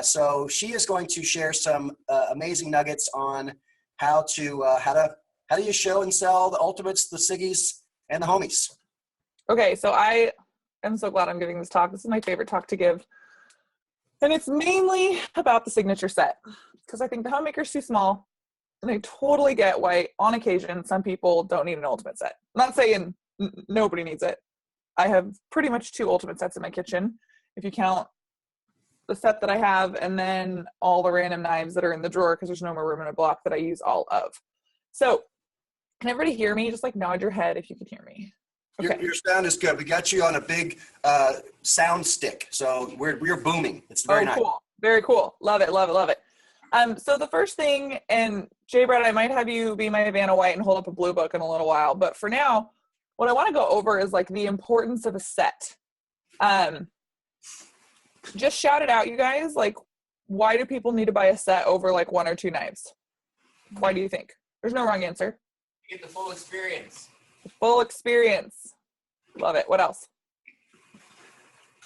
So she is going to share some amazing nuggets on how do you show and sell the Ultimates, the Siggies, and the Homies. Okay, so I am so glad I'm giving this talk. This is my favorite talk to give. And it's mainly about the signature set because I think the homemaker's too small. And I totally get why, on occasion, some people don't need an ultimate set. I'm not saying nobody needs it. I have pretty much 2 ultimate sets in my kitchen, if you count the set that I have and then all the random knives that are in the drawer because there's no more room in a block that I use all of. So, can everybody hear me? Just like nod your head if you can hear me. Okay. Your sound is good. We got you on a big sound stick, so we're booming. It's very nice. Cool. Very cool. Love it, love it, love it. So the first thing, and Jay Brad, I might have you be my Vanna White and hold up a blue book in a little while, but for now, what I want to go over is like the importance of a set. Just shout it out, you guys. Like, why do people need to buy a set over like 1 or 2 knives? Why do you think? There's no wrong answer. You get the full experience. The full experience. Love it. What else?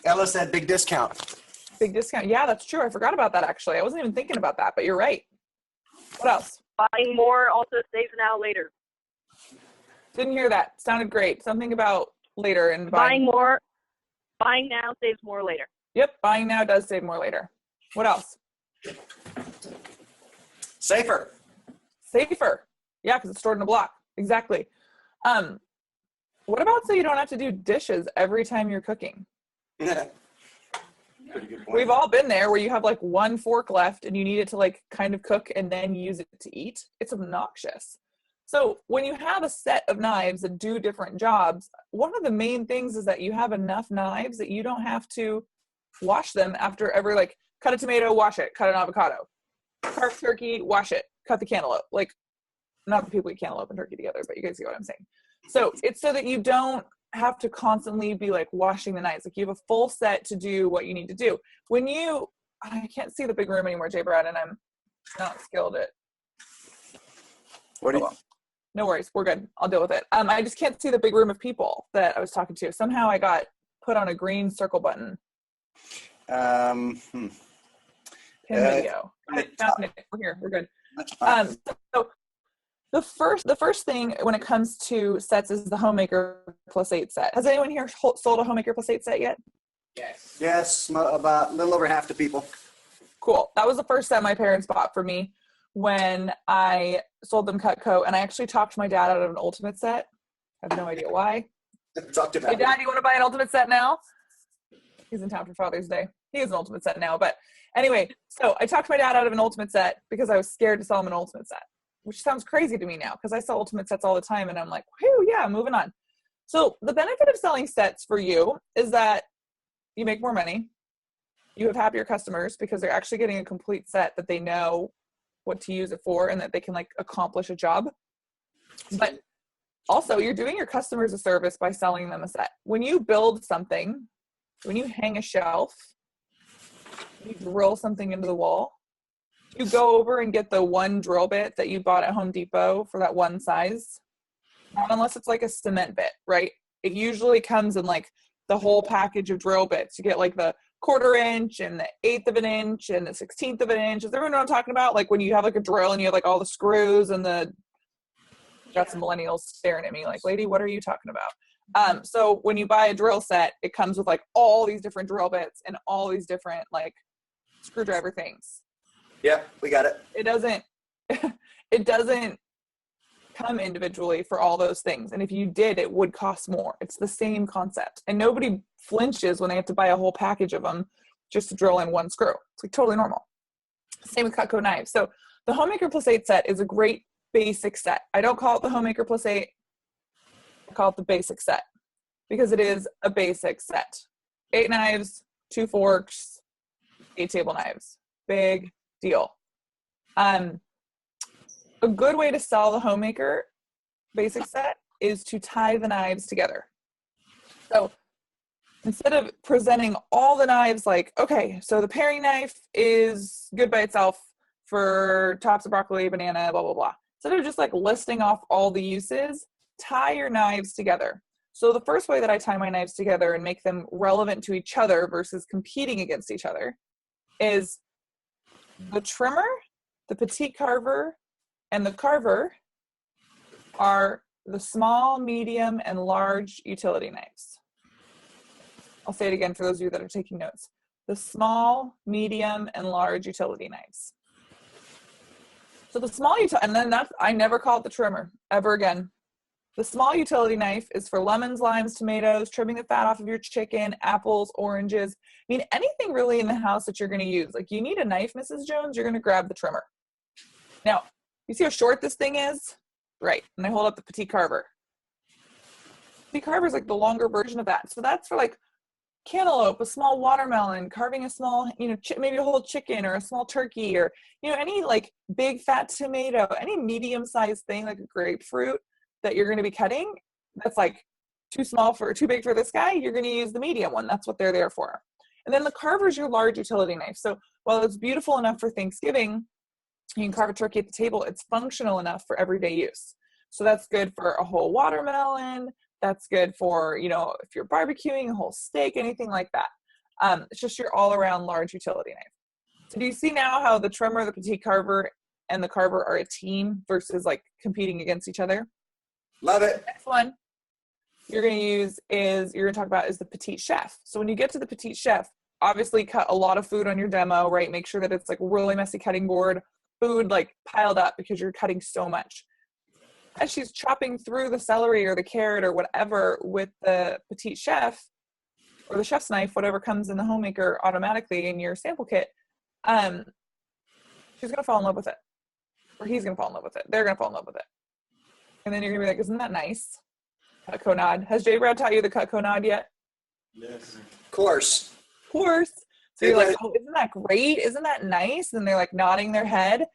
Ella said big discount. Big discount. Yeah, that's true. I forgot about that, actually. I wasn't even thinking about that, but you're right. What else? Buying more also saves now later. Didn't hear that. Sounded great. Something about later and buying more. Buying now saves more later. Yep, buying now does save more later. What else? Safer. Safer. Yeah, because it's stored in a block. Exactly. What about so you don't have to do dishes every time you're cooking? Yeah. Pretty good point. We've all been there where you have like 1 fork left and you need it to like kind of cook and then use it to eat. It's obnoxious. So when you have a set of knives that do different jobs, one of the main things is that you have enough knives that you don't have to wash them after every, like, cut a tomato, wash it, cut an avocado, carve turkey, wash it, cut the cantaloupe. Like, not that people eat cantaloupe and turkey together, but you guys get what I'm saying. So it's so that you don't have to constantly be like washing the knives. Like, you have a full set to do what you need to do. When you, I can't see the big room anymore, Jay Brad, and I'm not skilled at. What do you? No worries, we're good. I'll deal with it. I just can't see the big room of people that I was talking to. Somehow I got put on a green circle button. Pin video. Found it. We're here. We're good. So the first thing when it comes to sets is the Homemaker +8 set. Has anyone here sold a Homemaker +8 set yet? Yes. Yes, about a little over half the people. Cool. That was the first set my parents bought for me when I sold them Cutco, and I actually talked my dad out of an Ultimate set. I have no idea why. Talked about Hey, Dad, you want to buy an Ultimate set now? He's in town for Father's Day. He has an Ultimate set now. But anyway, so I talked my dad out of an Ultimate set because I was scared to sell him an Ultimate set, which sounds crazy to me now because I sell Ultimate sets all the time, and I'm like, whew, yeah, moving on. So the benefit of selling sets for you is that you make more money. You have happier customers because they're actually getting a complete set that they know what to use it for and that they can like accomplish a job. But also you're doing your customers a service by selling them a set. When you build something, when you hang a shelf, you drill something into the wall, you go over and get the one drill bit that you bought at Home Depot for that one size, not unless it's like a cement bit, right? It usually comes in like the whole package of drill bits. You get like the 1/4 inch and the 1/8 of an inch and the 1/16 of an inch. Does everyone know what I'm talking about? Like when you have like a drill and you have like all the screws and got some millennials staring at me like, lady, what are you talking about? So when you buy a drill set, it comes with like all these different drill bits and all these different like screwdriver things. Yeah, we got it. It doesn't come individually for all those things. And if you did, it would cost more. It's the same concept. And nobody flinches when they have to buy a whole package of them just to drill in one screw. It's like totally normal. Same with Cutco knives. So the Homemaker +8 set is a great basic set. I don't call it the Homemaker +8. I call it the basic set because it is a basic set. 8 knives, 2 forks, 8 table knives. Big deal. A good way to sell the Homemaker basic set is to tie the knives together. So instead of presenting all the knives like, okay, so the paring knife is good by itself for tops of broccoli, banana, blah, blah, blah. Instead of just like listing off all the uses, tie your knives together. So the first way that I tie my knives together and make them relevant to each other versus competing against each other is the trimmer, the petite carver, and the carver are the small, medium, and large utility knives. I'll say it again for those of you that are taking notes. The small, medium, and large utility knives. So the small and then I never call it the trimmer ever again. The small utility knife is for lemons, limes, tomatoes, trimming the fat off of your chicken, apples, oranges. I mean, anything really in the house that you're going to use. Like, you need a knife, Mrs. Jones, you're going to grab the trimmer. Now, you see how short this thing is? Right. And I hold up the petite carver. Petite carver is like the longer version of that. So that's for like cantaloupe, a small watermelon, carving a small, maybe a whole chicken or a small turkey, or, any like big fat tomato, any medium-sized thing like a grapefruit that you're going to be cutting that's like too big for this guy, you're going to use the medium one. That's what they're there for. And then the carver is your large utility knife. So while it's beautiful enough for Thanksgiving, you can carve a turkey at the table, it's functional enough for everyday use. So that's good for a whole watermelon. That's good for, if you're barbecuing, a whole steak, anything like that. It's just your all-around large utility knife. So do you see now how the trimmer, the petite carver, and the carver are a team versus like competing against each other? Love it. Next one you're going to talk about is the petite chef. So when you get to the petite chef, obviously cut a lot of food on your demo, right? Make sure that it's like really messy cutting board, food like piled up because you're cutting so much. As she's chopping through the celery or the carrot or whatever with the petite chef or the chef's knife, whatever comes in the homemaker automatically in your sample kit, she's going to fall in love with it. Or he's going to fall in love with it. They're going to fall in love with it. And then you're going to be like, isn't that nice? Cutco nod. Has J. Brad taught you the Cutco nod yet? Yes. Of course. Of course. So you're like, oh, isn't that great? Isn't that nice? And they're like nodding their head.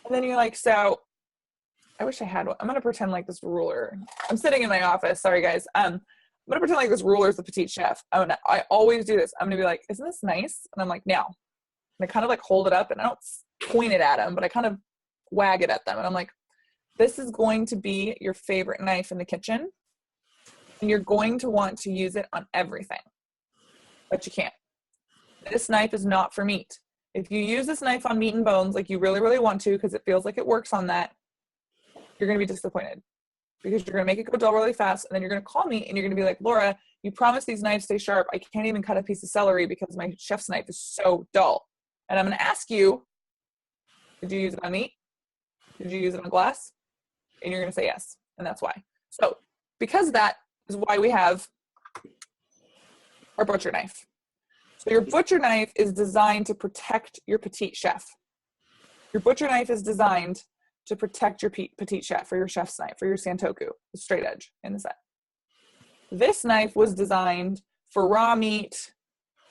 And then you're like, so I wish I had one. I'm going to pretend like this ruler. I'm sitting in my office. Sorry, guys. I'm going to pretend like this ruler is the petite chef. I always do this. I'm going to be like, isn't this nice? And I'm like, now. And I kind of like hold it up and I don't point it at them, but I kind of wag it at them. And I'm like, this is going to be your favorite knife in the kitchen. And you're going to want to use it on everything. But you can't. This knife is not for meat. If you use this knife on meat and bones like you really, really want to because it feels like it works on that, you're going to be disappointed because you're going to make it go dull really fast. And then you're going to call me and you're going to be like, Laura, you promised these knives stay sharp. I can't even cut a piece of celery because my chef's knife is so dull. And I'm going to ask you, did you use it on meat? Did you use it on glass? And you're going to say yes. And that's why. So because that is why we have our butcher knife. So your butcher knife is designed to protect your petite chef. Your butcher knife is designed to protect your petite chef, or your chef's knife, or your santoku, the straight edge in the set. This knife was designed for raw meat,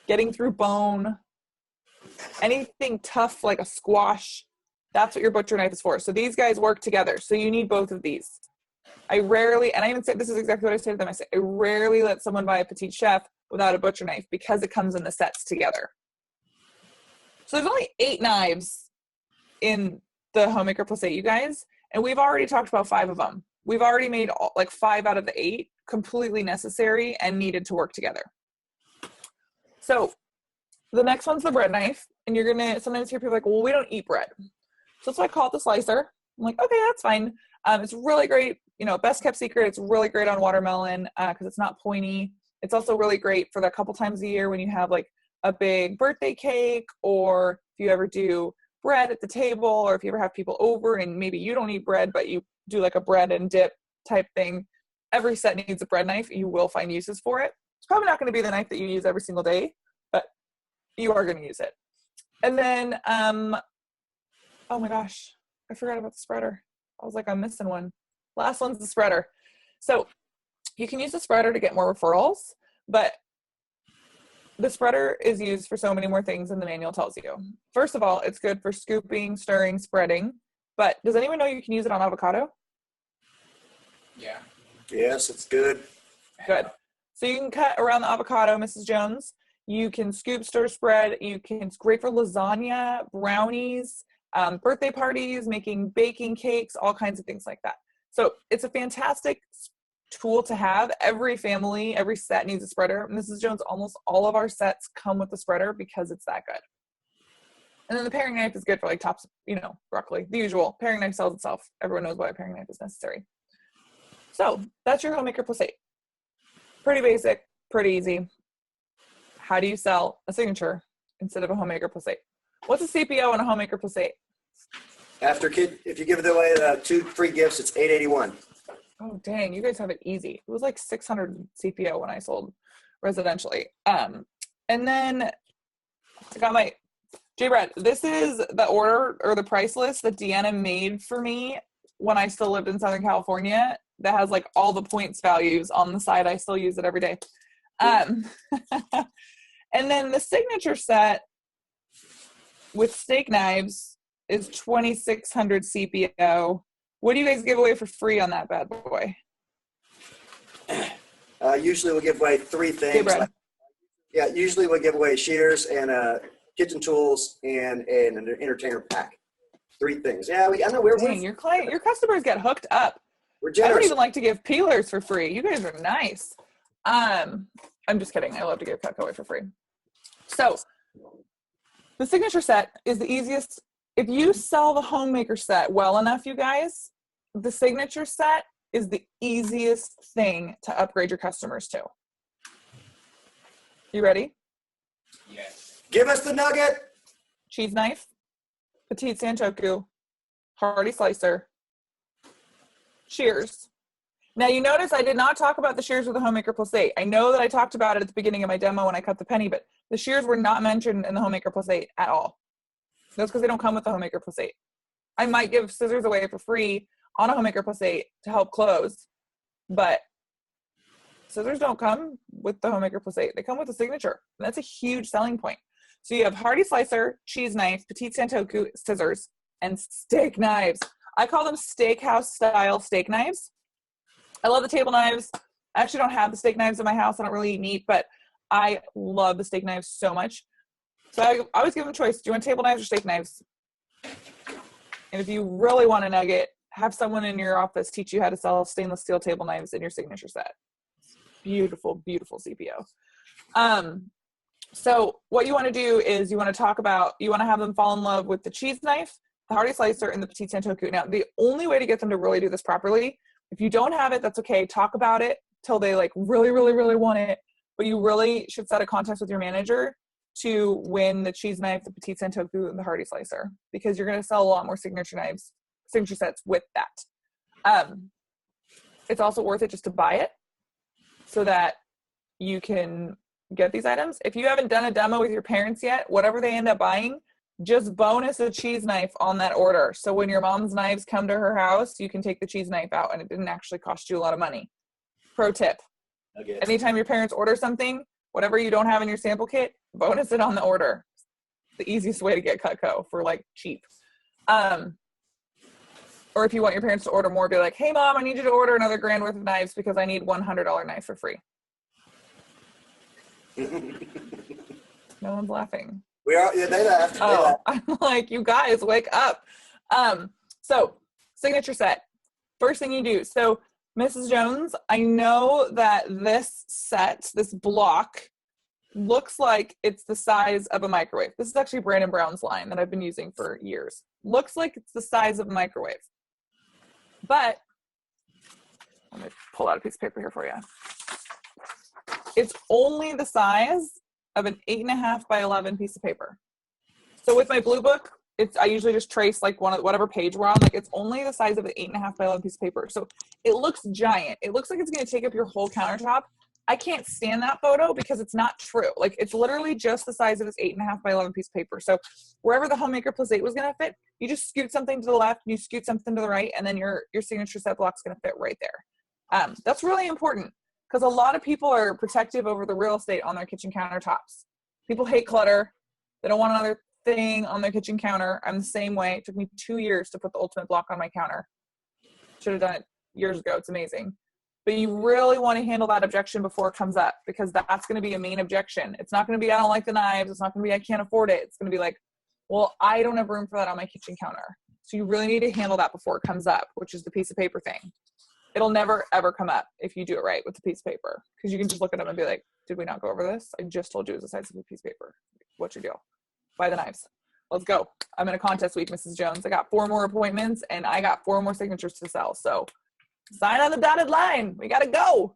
getting through bone, anything tough like a squash. That's what your butcher knife is for. So these guys work together. So you need both of these. I rarely, and I even say, this is exactly what I say to them. I say, I rarely let someone buy a petite chef without a butcher knife because it comes in the sets together. So there's only 8 knives in the Homemaker Plus 8, you guys. And we've already talked about 5 of them. We've already made 5 out of the 8 completely necessary and needed to work together. So the next one's the bread knife. And you're going to sometimes hear people like, well, we don't eat bread. So that's why I call it the slicer. I'm like, okay, that's fine. It's really great. Best kept secret. It's really great on watermelon because it's not pointy. It's also really great for that couple times a year when you have like a big birthday cake, or if you ever do bread at the table, or if you ever have people over and maybe you don't eat bread, but you do like a bread and dip type thing. Every set needs a bread knife. You will find uses for it. It's probably not going to be the knife that you use every single day, but you are going to use it. And then, oh my gosh, I forgot about the spreader. I was like, I'm missing one. Last one's the spreader. So you can use the spreader to get more referrals, but the spreader is used for so many more things than the manual tells you. First of all, it's good for scooping, stirring, spreading, but does anyone know you can use it on avocado? Yeah. Yes, it's good. Good. So you can cut around the avocado, Mrs. Jones. You can scoop, stir, spread. It's great for lasagna, brownies, birthday parties, making baking cakes, all kinds of things like that. So it's a fantastic tool to have. Every family, every set needs a spreader. Mrs. Jones, almost all of our sets come with a spreader because it's that good. And then the paring knife is good for like tops, broccoli. The usual. Paring knife sells itself. Everyone knows why a paring knife is necessary. So that's your homemaker plus 8. Pretty basic, pretty easy. How do you sell a signature instead of a homemaker plus 8? What's a CPO and a homemaker plus 8? If you give away 2 free gifts, it's $881. Oh, dang. You guys have it easy. It was like 600 CPO when I sold residentially. And then I got my J-Brad. This is the order or the price list that Deanna made for me when I still lived in Southern California that has like all the points values on the side. I still use it every day. And then the signature set with steak knives is 2,600 CPO. What do you guys give away for free on that bad boy? Usually we'll give away 3 things. Usually we'll give away shears and kitchen tools and an entertainer pack. 3 things. Yeah, I know your customers get hooked up. We're generous. I don't even like to give peelers for free. You guys are nice. I'm just kidding. I love to give Cutco away for free. So the signature set is the easiest. If you sell the homemaker set well enough, you guys, the signature set is the easiest thing to upgrade your customers to. You ready? Yes. Give us the nugget. Cheese knife, petite santoku, hearty slicer, shears. Now you notice I did not talk about the shears with the homemaker plus 8. I know that I talked about it at the beginning of my demo when I cut the penny, but the shears were not mentioned in the homemaker plus 8 at all. That's because they don't come with the homemaker plus 8. I might give scissors away for free on a homemaker plus 8 to help close, but scissors don't come with the homemaker plus 8. They come with a signature. And that's a huge selling point. So you have hearty slicer, cheese knife, petite santoku, scissors, and steak knives. I call them steakhouse style steak knives. I love the table knives. I actually don't have the steak knives in my house. I don't really eat meat, but I love the steak knives so much. So I always give them a choice. Do you want table knives or steak knives? And if you really want a nugget, have someone in your office teach you how to sell stainless steel table knives in your signature set. Beautiful, beautiful CPO. So what you want to do is you want to have them fall in love with the cheese knife, the hearty slicer, and the petite santoku. Now, the only way to get them to really do this properly, if you don't have it, that's okay. Talk about it till they like really, really, really want it. But you really should set a contest with your manager to win the cheese knife, the petite santoku, and the hearty slicer, because you're going to sell a lot more signature sets with that. It's also worth it just to buy it so that you can get these items. If you haven't done a demo with your parents yet, whatever they end up buying, just bonus a cheese knife on that order. So when your mom's knives come to her house, you can take the cheese knife out and it didn't actually cost you a lot of money. Pro tip. Okay. Anytime your parents order something, whatever you don't have in your sample kit, bonus it on the order. The easiest way to get Cutco for like cheap. Or if you want your parents to order more, be like, hey mom, I need you to order another grand worth of knives because I need $100 knife for free. No one's laughing. We are. Yeah, they laughed. Oh, I'm like, you guys, wake up. So signature set. First thing you do. So Mrs. Jones, I know that this set, this block, looks like it's the size of a microwave. This is actually Brandon Brown's line that I've been using for years. Looks like it's the size of a microwave. But let me pull out a piece of paper here for you. It's only the size of an 8.5 by 11 piece of paper. So with my blue book, I usually just trace like whatever page we're on. Like it's only the size of an 8.5 by 11 piece of paper. So it looks giant. It looks like it's going to take up your whole countertop. I can't stand that photo because it's not true. Like it's literally just the size of this 8.5 by 11 piece of paper. So wherever the homemaker plus 8 was going to fit, you just scoot something to the left, you scoot something to the right, and then your signature set block's going to fit right there. That's really important because a lot of people are protective over the real estate on their kitchen countertops. People hate clutter. They don't want another thing on their kitchen counter. I'm the same way. It took me 2 years to put the ultimate block on my counter. Should have done it years ago. It's amazing. But you really want to handle that objection before it comes up because that's going to be a main objection. It's not going to be, I don't like the knives. It's not going to be, I can't afford it. It's going to be like, well, I don't have room for that on my kitchen counter. So you really need to handle that before it comes up, which is the piece of paper thing. It'll never, ever come up if you do it right with the piece of paper because you can just look at them and be like, did we not go over this? I just told you it was the size of a piece of paper. What's your deal? Buy the knives. let's go. I'm in a contest week, Mrs. Jones. I got 4 more appointments and I got 4 more signatures to sell. So sign on the dotted line. We got to go.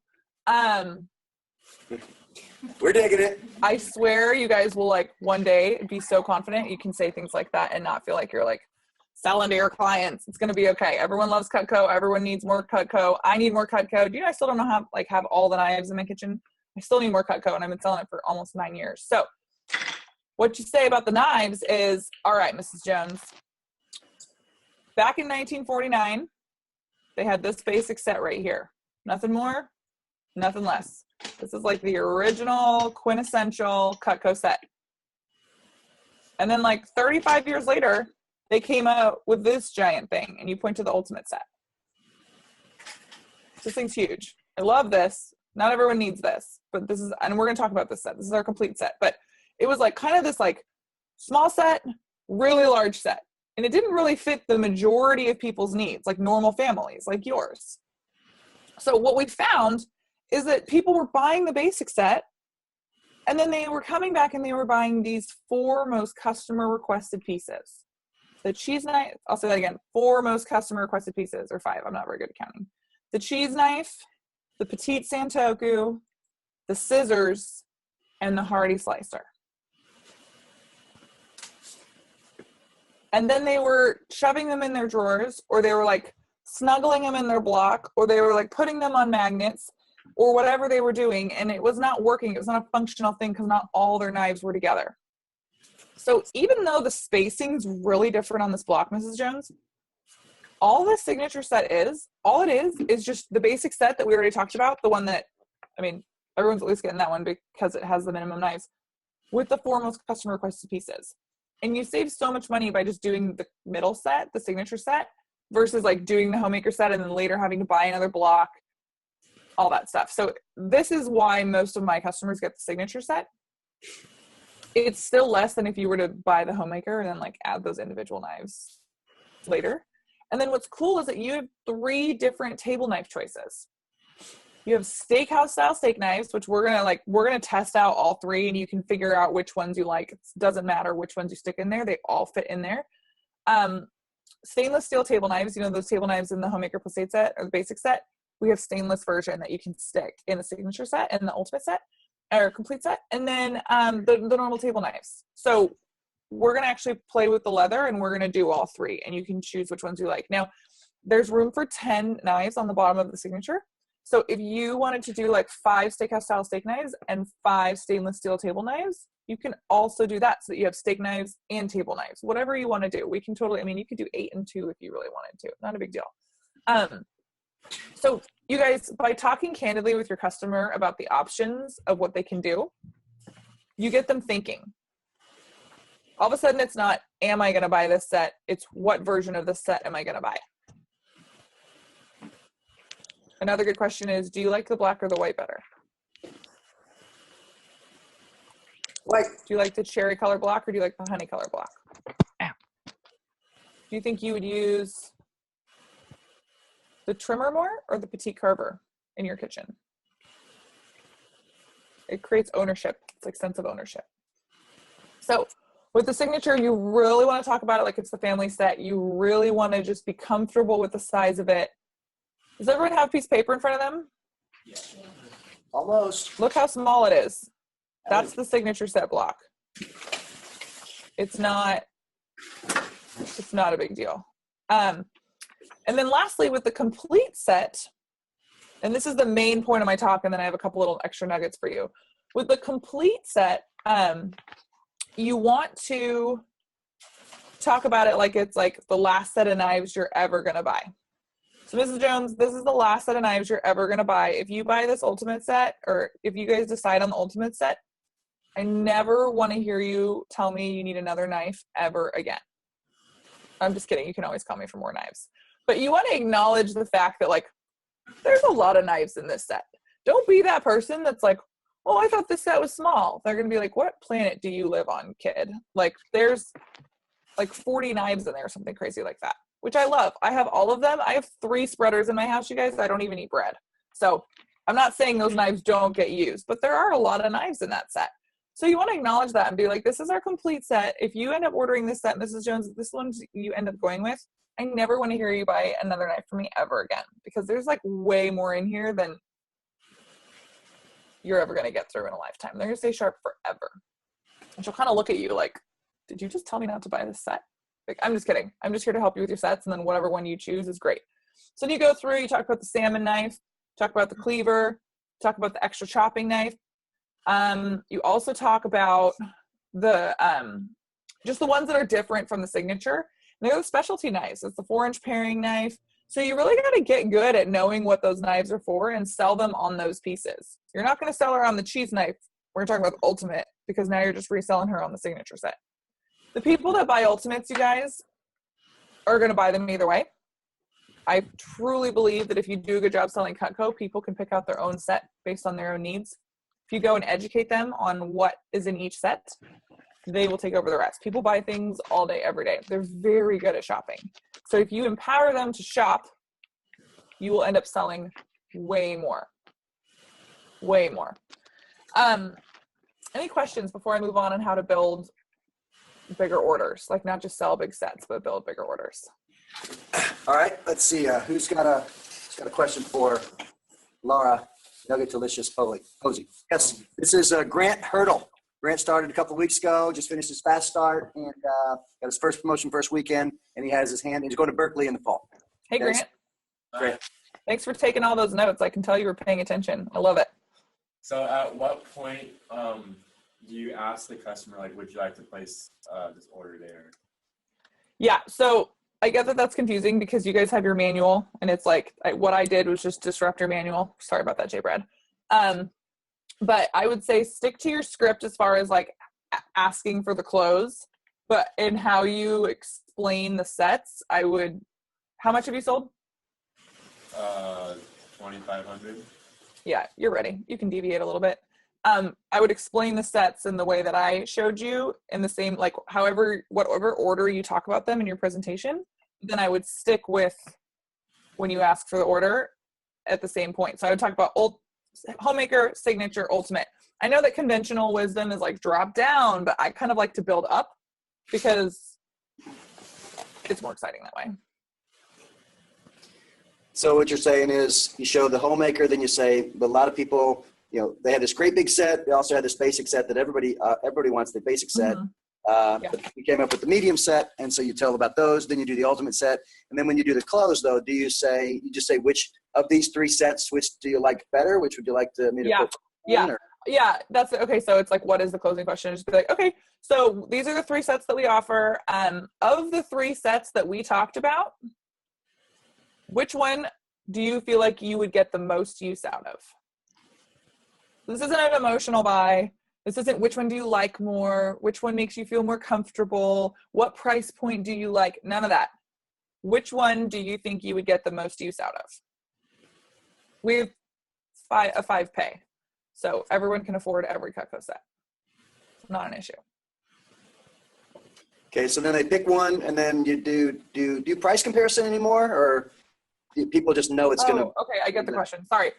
We're digging it. I swear you guys will like one day be so confident you can say things like that and not feel like you're like selling to your clients. It's going to be okay. Everyone loves Cutco. Everyone needs more Cutco. I need more Cutco. Do you know I still don't know how have all the knives in my kitchen? I still need more Cutco and I've been selling it for almost 9 years. So what you say about the knives is, all right, Mrs. Jones, back in 1949, they had this basic set right here. Nothing more, nothing less. This is like the original quintessential Cutco set. And then like 35 years later, they came out with this giant thing, and you point to the ultimate set. This thing's huge. I love this. Not everyone needs this, but this is, and we're going to talk about this set. This is our complete set, but it was like kind of this like small set, really large set. And it didn't really fit the majority of people's needs, like normal families like yours. So what we found is that people were buying the basic set, and then they were coming back and they were buying these 4 most customer requested pieces. The cheese knife, I'll say that again, 4 most customer requested pieces, or 5, I'm not very good at counting. The cheese knife, the petite santoku, the scissors, and the hardy slicer. And then they were shoving them in their drawers, or they were like snuggling them in their block, or they were like putting them on magnets, or whatever they were doing, and it was not working. It was not a functional thing because not all their knives were together. So even though the spacing's really different on this block, Mrs. Jones, all the signature set is, all it is just the basic set that we already talked about, the one that, I mean, everyone's at least getting that one because it has the minimum knives, with the 4 most customer requested pieces. And you save so much money by just doing the middle set, the signature set, versus like doing the homemaker set and then later having to buy another block, all that stuff. So this is why most of my customers get the signature set. It's still less than if you were to buy the homemaker and then like add those individual knives later. And then what's cool is that you have 3 different table knife choices. You have steakhouse style steak knives, which we're gonna test out all 3, and you can figure out which ones you like. It doesn't matter which ones you stick in there; they all fit in there. Stainless steel table knives, you know those table knives in the homemaker plus 8 set or the basic set. We have stainless version that you can stick in the signature set and the ultimate set or complete set, and then the normal table knives. So we're gonna actually play with the leather, and we're gonna do all 3, and you can choose which ones you like. Now, there's room for 10 knives on the bottom of the signature. So if you wanted to do like 5 steakhouse style steak knives and 5 stainless steel table knives, you can also do that so that you have steak knives and table knives, whatever you want to do. We can totally, I mean, you could do 8 and 2 if you really wanted to, not a big deal. So you guys, by talking candidly with your customer about the options of what they can do, you get them thinking. All of a sudden it's not, am I going to buy this set? It's what version of this set am I going to buy? Another good question is, do you like the black or the white better? White. Do you like the cherry color block or do you like the honey color block? Do you think you would use the trimmer more or the petite carver in your kitchen? It creates ownership. It's like sense of ownership. So with the signature, you really want to talk about it like it's the family set. You really want to just be comfortable with the size of it. Does everyone have a piece of paper in front of them? Yeah. Almost. Look how small it is. That's the signature set block. It's not a big deal. And then lastly, with the complete set, and this is the main point of my talk, and then I have a couple little extra nuggets for you. With the complete set, you want to talk about it like it's like the last set of knives you're ever going to buy. So Mrs. Jones, this is the last set of knives you're ever going to buy. If you buy this ultimate set, or if you guys decide on the ultimate set, I never want to hear you tell me you need another knife ever again. I'm just kidding. You can always call me for more knives. But you want to acknowledge the fact that, like, there's a lot of knives in this set. Don't be that person that's like, oh, I thought this set was small. They're going to be like, what planet do you live on, kid? Like, there's like 40 knives in there or something crazy like that, which I love. I have all of them. I have 3 spreaders in my house, you guys. I don't even eat bread. So I'm not saying those knives don't get used, but there are a lot of knives in that set. So you want to acknowledge that and be like, this is our complete set. If you end up ordering this set, Mrs. Jones, this one you end up going with, I never want to hear you buy another knife from me ever again, because there's like way more in here than you're ever going to get through in a lifetime. They're going to stay sharp forever. And she'll kind of look at you like, did you just tell me not to buy this set? Like, I'm just kidding. I'm just here to help you with your sets, and then whatever one you choose is great. So then you go through, you talk about the salmon knife, talk about the cleaver, talk about the extra chopping knife. You also talk about the just the ones that are different from the signature. And they're the specialty knives. It's the 4-inch paring knife. So you really got to get good at knowing what those knives are for and sell them on those pieces. You're not going to sell her on the cheese knife. We're talking about the ultimate, because now you're just reselling her on the signature set. The people that buy ultimates, you guys, are going to buy them either way. I truly believe that if you do a good job selling Cutco, people can pick out their own set based on their own needs. If you go and educate them on what is in each set, they will take over the rest. People buy things all day, every day. They're very good at shopping. So if you empower them to shop, you will end up selling way more. Way more. Any questions before I move on how to build bigger orders? Like, not just sell big sets, but build bigger orders. All right, let's see. Who's got a question for Laura? Nugget Delicious Pozzi. Yes, this is Grant Hurdle. Grant started a couple of weeks ago, just finished his fast start, and got his first promotion first weekend, and he has his hand. He's going to Berkeley in the fall. Hey, Grant. Great. Thanks for taking all those notes. I can tell you were paying attention. I love it. So at what point do you ask the customer, like, would you like to place this order there? Yeah, so I get that that's confusing because you guys have your manual, and it's like what I did was just disrupt your manual. Sorry about that, J. Brad. But I would say stick to your script as far as like asking for the close, but in how you explain the sets, I would. How much have you sold? 2,500. Yeah, you're ready. You can deviate a little bit. I would explain the sets in the way that I showed you, in the same, like, whatever order you talk about them in your presentation, then I would stick with when you ask for the order at the same point. So I would talk about homemaker, signature, ultimate. I know that conventional wisdom is like drop down, but I kind of like to build up because it's more exciting that way. So what you're saying is you show the homemaker, then you say, but a lot of people, you know, they had this great big set. They also had this basic set that everybody wants the basic set. But you came up with the medium set, and so you tell about those. Then you do the ultimate set, and then when you do the close, though, do you just say which of these three sets, which do you like better? Which would you like me to put in, or? Yeah, that's okay. So it's like, what is the closing question? Just be like, okay, so these are the three sets that we offer. Of the three sets that we talked about, which one do you feel like you would get the most use out of? This isn't an emotional buy. This isn't which one do you like more, which one makes you feel more comfortable, what price point do you like, none of that. Which one do you think you would get the most use out of? We have a 5 pay, so everyone can afford every Cutco set. Not an issue. Okay, so then they pick one, and then you do price comparison anymore, or do people just know it's going to? Okay, I get the question. Sorry.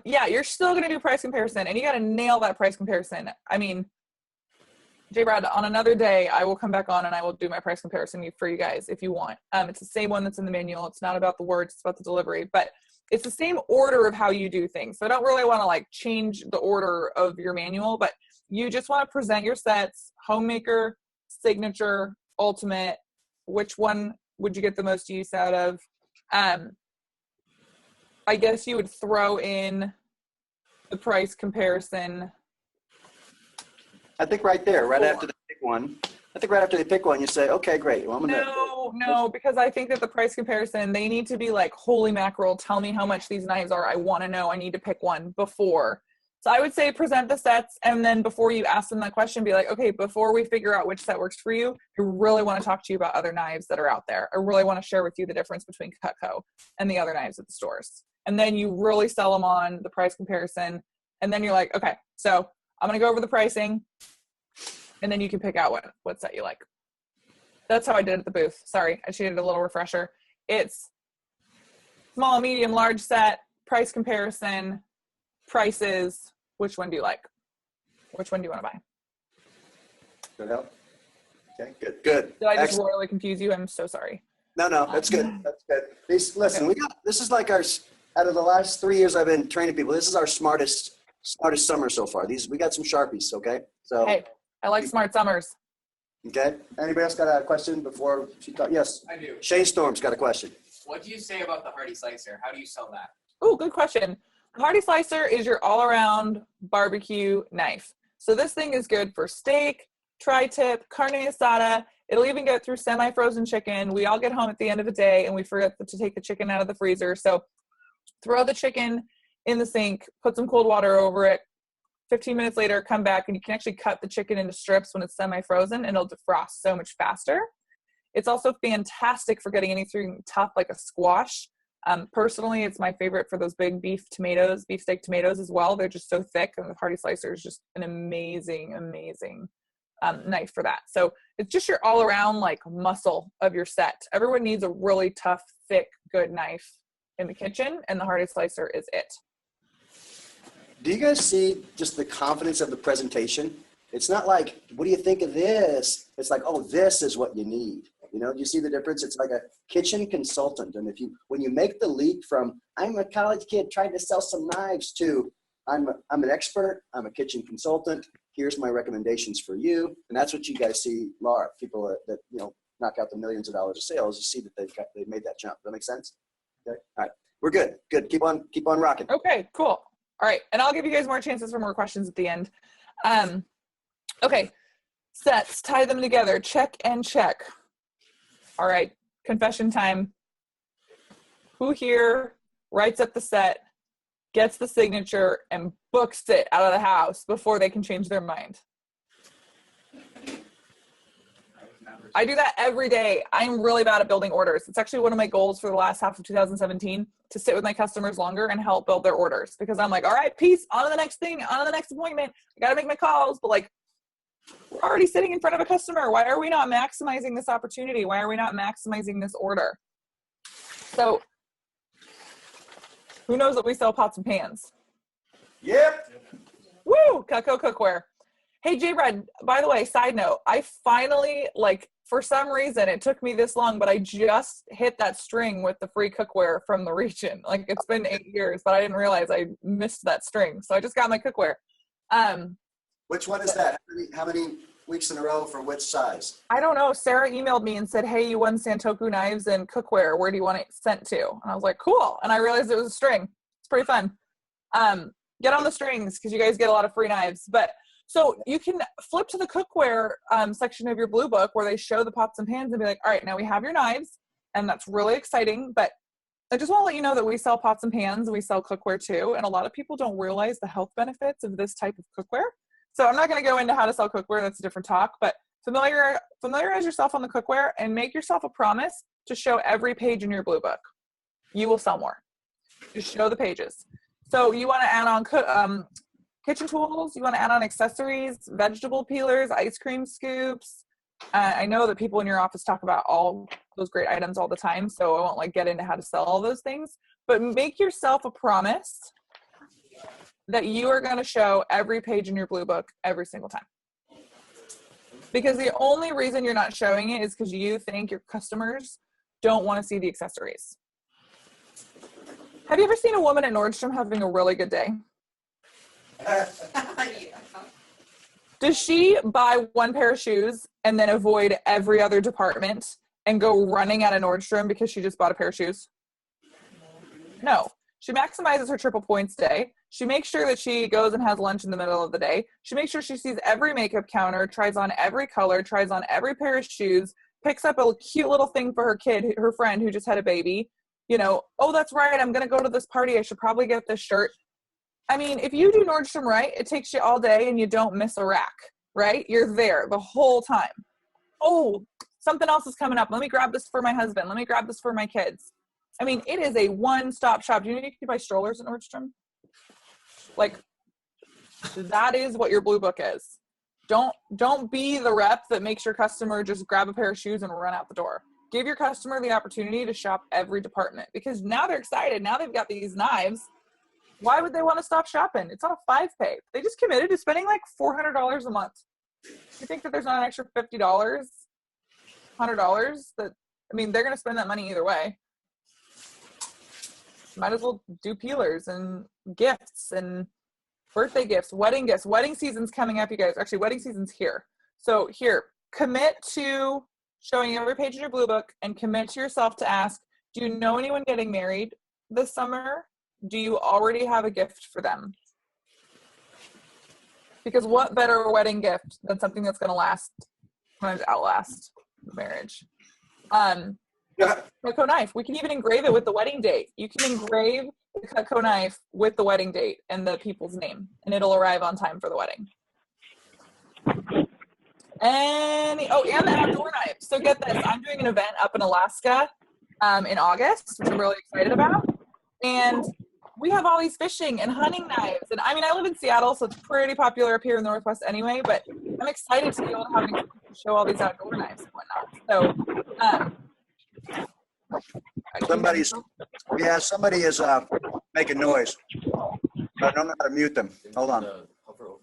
Yeah, you're still going to do price comparison, and you got to nail that price comparison. I mean, J. Brad, on another day, I will come back on and I will do my price comparison for you guys if you want. It's the same one that's in the manual. It's not about the words, it's about the delivery, but it's the same order of how you do things. So I don't really want to like change the order of your manual, but you just want to present your sets, homemaker, signature, ultimate. Which one would you get the most use out of? I guess you would throw in the price comparison. I think right there, after they pick one. I think right after they pick one, you say, okay, great. Well, No, because I think that the price comparison, they need to be like, holy mackerel, tell me how much these knives are. I want to know. I need to pick one before. So I would say present the sets, and then before you ask them that question, be like, okay, before we figure out which set works for you, I really want to talk to you about other knives that are out there. I really want to share with you the difference between Cutco and the other knives at the stores. And then you really sell them on the price comparison. And then you're like, okay, so I'm going to go over the pricing, and then you can pick out what set you like. That's how I did it at the booth. Sorry, I needed a little refresher. It's small, medium, large set, price comparison, prices. Which one do you like? Which one do you want to buy? Good help? Okay, good, good. Did I just Excellent. royally confuse you? I'm so sorry. No, that's good. That's good. Listen, this is like out of the last 3 years I've been training people, this is our smartest summer so far. We got some Sharpies, okay? So. Hey, I like smart summers. Okay. Anybody else got a question before she talks? Yes. I do. Shane Storm's got a question. What do you say about the Hardy Slicer? How do you sell that? Oh, good question. The Hardy Slicer is your all-around barbecue knife. So this thing is good for steak, tri-tip, carne asada. It'll even get through semi-frozen chicken. We all get home at the end of the day and we forget to take the chicken out of the freezer. So throw the chicken in the sink, put some cold water over it. 15 minutes later, come back and you can actually cut the chicken into strips when it's semi-frozen and it'll defrost so much faster. It's also fantastic for getting anything tough like a squash. Personally, it's my favorite for those big beef steak tomatoes as well. They're just so thick, and the Hardy Slicer is just an amazing knife for that. So it's just your all-around like muscle of your set. Everyone needs a really tough, thick, good knife in the kitchen, and the Hardy Slicer is it. Do you guys see just the confidence of the presentation? It's not like, what do you think of this? It's like, oh, this is what you need. You know, do you see the difference? It's like a kitchen consultant. And when you make the leap from, I'm a college kid trying to sell some knives to, I'm an expert, I'm a kitchen consultant, here's my recommendations for you. And that's what you guys see, Laura, people that knock out the millions of dollars of sales, you see that they've made that jump. Does that make sense? Okay. All right. We're good. Good. Keep on rocking. Okay, cool. All right. And I'll give you guys more chances for more questions at the end. Okay. Sets, tie them together. Check and check. All right. Confession time. Who here writes up the set, gets the signature, and books it out of the house before they can change their mind? I do that every day. I'm really bad at building orders. It's actually one of my goals for the last half of 2017 to sit with my customers longer and help build their orders, because I'm like, all right, peace, on to the next thing, on to the next appointment. I got to make my calls, but like, we're already sitting in front of a customer. Why are we not maximizing this opportunity? Why are we not maximizing this order? So who knows that we sell pots and pans? Yep. Woo! Cutco cookware. Hey, J-Red, by the way, side note, I finally, for some reason, it took me this long, but I just hit that string with the free cookware from the region. It's been 8 years, but I didn't realize I missed that string. So I just got my cookware. Which one is that? How many weeks in a row for which size? I don't know. Sarah emailed me and said, hey, you won Santoku knives and cookware. Where do you want it sent to? And I was like, cool. And I realized it was a string. It's pretty fun. Get on the strings because you guys get a lot of free knives. But so you can flip to the cookware section of your blue book where they show the pots and pans and be like, all right, now we have your knives. And that's really exciting. But I just want to let you know that we sell pots and pans. We sell cookware too. And a lot of people don't realize the health benefits of this type of cookware. So I'm not going to go into how to sell cookware. That's a different talk. But familiarize yourself on the cookware and make yourself a promise to show every page in your blue book. You will sell more. Just show the pages. So you want to add on kitchen tools. You want to add on accessories, vegetable peelers, ice cream scoops. I know that people in your office talk about all those great items all the time, so I won't get into how to sell all those things. But make yourself a promise that you are going to show every page in your blue book every single time. Because the only reason you're not showing it is because you think your customers don't want to see the accessories. Have you ever seen a woman at Nordstrom having a really good day? Does she buy one pair of shoes and then avoid every other department and go running out of Nordstrom because she just bought a pair of shoes? No. She maximizes her triple points day. She makes sure that she goes and has lunch in the middle of the day. She makes sure she sees every makeup counter, tries on every color, tries on every pair of shoes, picks up a cute little thing for her kid, her friend who just had a baby. Oh, that's right, I'm going to go to this party. I should probably get this shirt. I mean, if you do Nordstrom right, it takes you all day and you don't miss a rack, right? You're there the whole time. Oh, something else is coming up. Let me grab this for my husband. Let me grab this for my kids. I mean, it is a one-stop shop. Do you know you can buy strollers at Nordstrom? That is what your blue book is. Don't be the rep that makes your customer just grab a pair of shoes and run out the door. Give your customer the opportunity to shop every department, because now they're excited. Now they've got these knives. Why would they want to stop shopping? It's on a 5-pay. They just committed to spending $400 a month. You think that there's not an extra $50, $100 that, I mean, they're going to spend that money either way. Might as well do peelers and gifts and birthday gifts, wedding gifts. Wedding season's coming up, you guys. Actually, wedding season's here. So here, commit to showing every page of your blue book and commit to yourself to ask, do you know anyone getting married this summer? Do you already have a gift for them? Because what better wedding gift than something that's going to last, sometimes outlast marriage? Cutco knife. We can even engrave it with the wedding date. You can engrave the Cutco knife with the wedding date and the people's name, and it'll arrive on time for the wedding. And the outdoor knife. So get this, I'm doing an event up in Alaska in August, which I'm really excited about. And we have all these fishing and hunting knives. And I mean, I live in Seattle, so it's pretty popular up here in the Northwest anyway, but I'm excited to be able to have an excuse to show all these outdoor knives and whatnot. So, somebody is making noise. I don't know how to mute them. Hold on.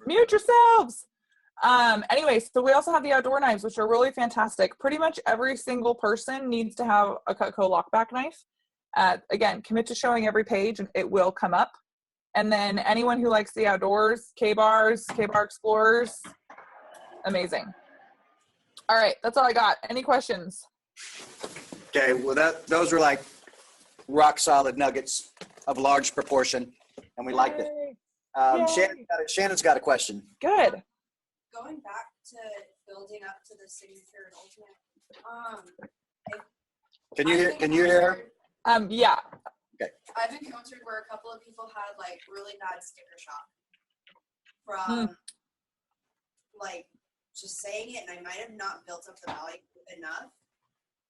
Mute yourselves. Anyway, so we also have the outdoor knives, which are really fantastic. Pretty much every single person needs to have a Cutco lockback knife. Again, commit to showing every page and it will come up. And then anyone who likes the outdoors, K-Bars, K-Bar Explorers, amazing. All right, that's all I got. Any questions? Okay, well those were like rock solid nuggets of large proportion, and we liked it. Shannon's got a question. Good. Going back to building up to the signature and ultimate, Can you hear her? Yeah. Okay. I've encountered where a couple of people had like really bad sticker shock from like just saying it, and I might have not built up the value enough,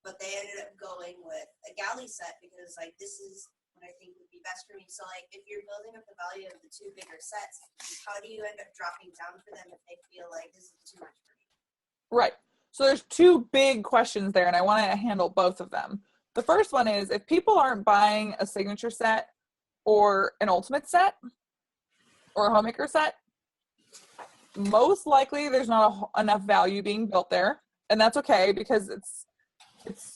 but they ended up going with a galley set because like this is what I think would be best for me. So like if you're building up the value of the two bigger sets, how do you end up dropping down for them if they feel like this is too much for me? Right. So there's two big questions there, and I want to handle both of them. The first one is if people aren't buying a signature set or an ultimate set or a homemaker set, most likely there's not enough value being built there. And that's okay because it's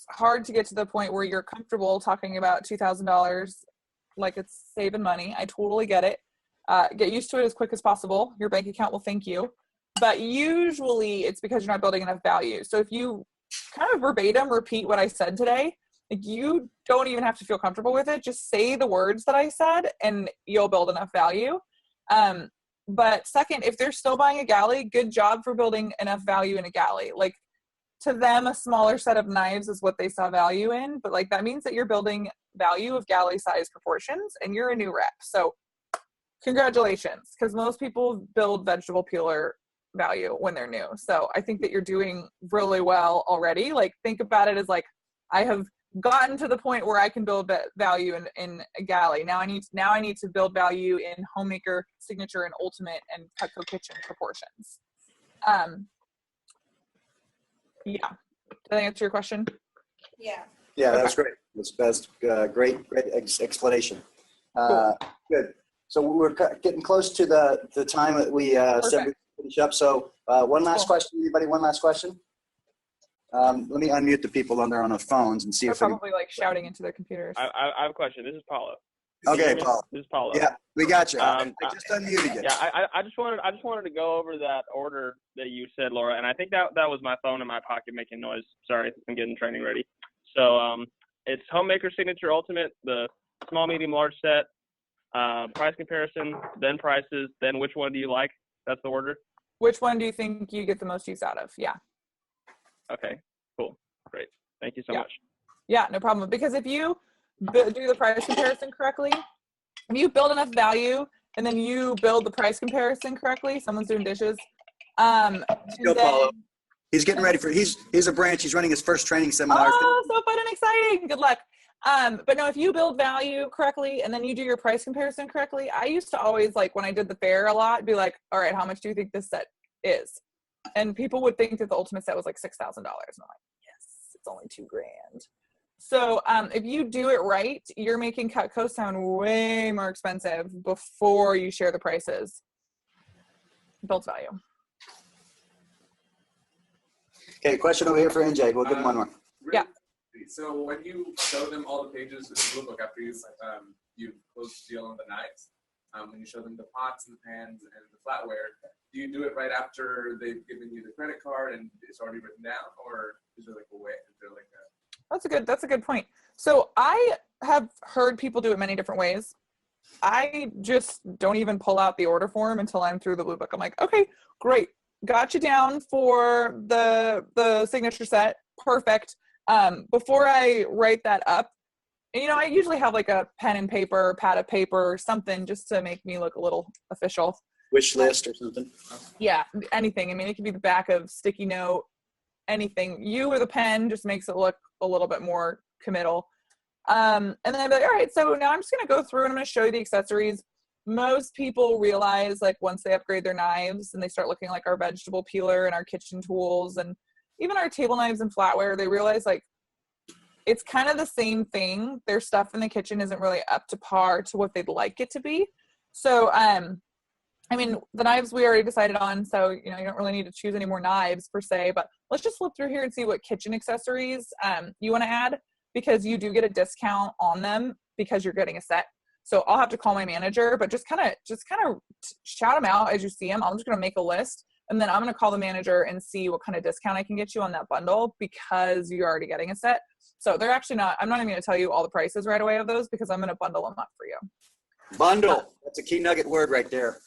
hard to get to the point where you're comfortable talking about $2,000 like it's saving money. I totally get it. Get used to it as quick as possible. Your bank account will thank you. But usually it's because you're not building enough value. So if you kind of verbatim repeat what I said today, like you don't even have to feel comfortable with it. Just say the words that I said and you'll build enough value. But second, if they're still buying a galley, good job for building enough value in a galley. Like to them, a smaller set of knives is what they saw value in, but like that means that you're building value of galley size proportions and you're a new rep. So congratulations, because most people build vegetable peeler value when they're new. So I think that you're doing really well already. Like think about it as like, I have gotten to the point where I can build value in a galley. Now I need to build value in homemaker, signature, and ultimate and Cutco kitchen proportions. Yeah. Did I answer your question? Yeah. Yeah, that's great. That's great explanation. Good. So we're getting close to the time that we said we'd finish up. So one last question. Anybody? One last question? Let me unmute the people on their phones and see They're if probably like shouting into their computers. I have a question. This is Paulo. Okay, Paul. This is Paulo. Yeah, we got you. I just unmuted you. Yeah, I just wanted to go over that order that you said, Laura, and I think that was my phone in my pocket making noise. Sorry, I'm getting training ready. So it's homemaker signature ultimate, the small, medium, large set, price comparison, then prices, then which one do you like? That's the order. Which one do you think you get the most use out of? Yeah. Okay, cool, great. Thank you so much. Yeah, no problem. Because if you do the price comparison correctly, if you build enough value and then you build the price comparison correctly, someone's doing dishes. Go, Paulo. He's getting ready for, he's a branch. He's running his first training seminar. Oh, so fun and exciting. Good luck. But no, if you build value correctly and then you do your price comparison correctly, I used to always, like when I did the fair a lot, be like, all right, how much do you think this set is? And people would think that the ultimate set was like $6,000. And I'm like, yes, it's only $2,000. So if you do it right, you're making Cutco sound way more expensive before you share the prices. Builds value. Okay, question over here for NJ. We'll give him one more. Yeah. So when you show them all the pages in the blue book after you close the deal on the knives, when you show them the pots and the pans and the flatware, do you do it right after they've given you the credit card and it's already written down, or is there like a way? Is there like a... That's a good point. So I have heard people do it many different ways. I just don't even pull out the order form until I'm through the blue book. I'm like, okay, great. Got you down for the signature set. Perfect. Before I write that up, and, I usually have like a pen and paper, pad of paper, or something just to make me look a little official. Wish list or something. Yeah, anything. I mean, it could be the back of sticky note, anything. You or the pen just makes it look a little bit more committal. And then I'd be like, all right, so now I'm just going to go through and I'm going to show you the accessories. Most people realize, like, once they upgrade their knives and they start looking like our vegetable peeler and our kitchen tools and even our table knives and flatware, they realize, like, it's kind of the same thing. Their stuff in the kitchen isn't really up to par to what they'd like it to be. So, I mean, the knives we already decided on, so, you don't really need to choose any more knives per se, but let's just flip through here and see what kitchen accessories you want to add, because you do get a discount on them because you're getting a set. So I'll have to call my manager, but just kind of shout them out as you see them. I'm just going to make a list, and then I'm going to call the manager and see what kind of discount I can get you on that bundle, because you're already getting a set. So they're actually not, I'm not even going to tell you all the prices right away of those, because I'm going to bundle them up for you. Bundle. That's a key nugget word right there.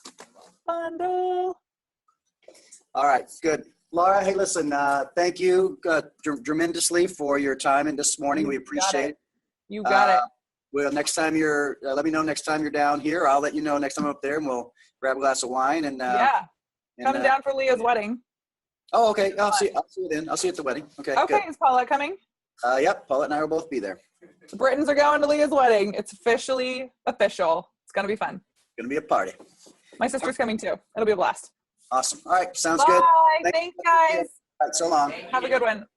Bundle. All right, good. Laura, hey, listen, thank you tremendously for your time in this morning. We appreciate it. You got it. Well, next time let me know next time you're down here. I'll let you know next time I'm up there, and we'll grab a glass of wine. And coming down for Leah's wedding. Oh, okay. I'll see you then. I'll see you at the wedding. Okay. Okay, Good. is Paulette coming? Yep. Paulette and I will both be there. The Britons are going to Leah's wedding. It's officially official. It's gonna be fun. It's gonna be a party. My sister's coming too. It'll be a blast. Awesome. All right. Sounds Bye. good. Thanks, guys. All right. So long. Have a good one.